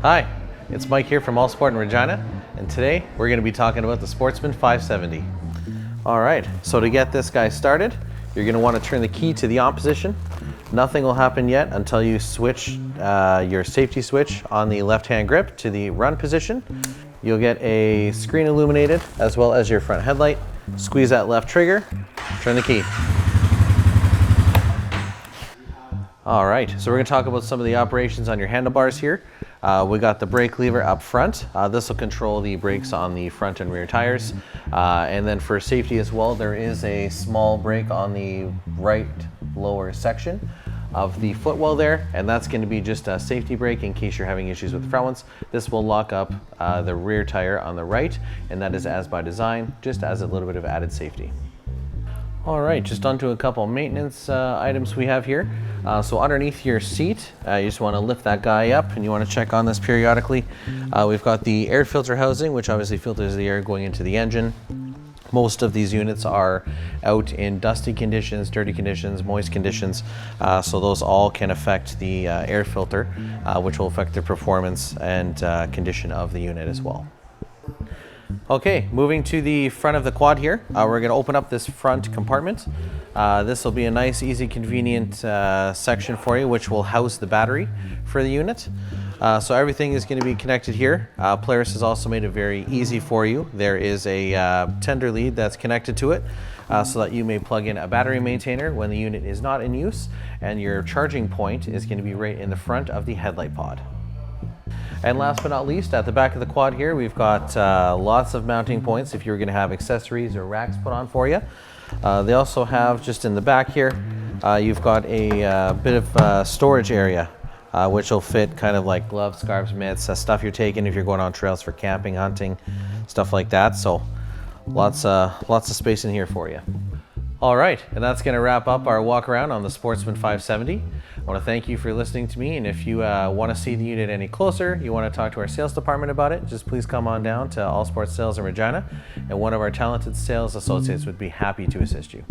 Hi, it's Mike here from Alsport in Regina, and today we're going to be talking about the Sportsman 570. Alright, so to get this guy started, you're going to want to turn the key to the on position. Nothing will happen yet until you switch your safety switch on the left-hand grip to the run position. You'll get a screen illuminated as well as your front headlight. Squeeze that left trigger, turn the key. All right, so we're going to talk about some of the operations on your handlebars here. We got the brake lever up front. This will control the brakes on the front and rear tires. And then for safety as well, there is a small brake on the right lower section of the footwell there, and that's going to be just a safety brake in case you're having issues with the front ones. This will lock up the rear tire on the right, and that is as by design, just as a little bit of added safety. All right, just onto a couple maintenance items we have here. So underneath your seat, you just want to lift that guy up, and you want to check on this periodically. We've got the air filter housing, which obviously filters the air going into the engine. Most of these units are out in dusty conditions, dirty conditions, moist conditions, so those all can affect the air filter, which will affect the performance and condition of the unit as well. Okay, moving to the front of the quad here, we're going to open up this front compartment. This will be a nice, easy, convenient section for you, which will house the battery for the unit. So everything is going to be connected here. Polaris has also made it very easy for you. There is a tender lead that's connected to it so that you may plug in a battery maintainer when the unit is not in use, and your charging point is going to be right in the front of the headlight pod. And last but not least, at the back of the quad here, we've got lots of mounting points if you're going to have accessories or racks put on for you. They also have, just in the back here, you've got a bit of storage area, which will fit kind of like gloves, scarves, mitts, stuff you're taking if you're going on trails for camping, hunting, stuff like that. So lots of space in here for you. All right, and that's going to wrap up our walk around on the Sportsman 570. I want to thank you for listening to me, and if you want to see the unit any closer, you want to talk to our sales department about it, just please come on down to Alsport Sales in Regina, and one of our talented sales associates would be happy to assist you.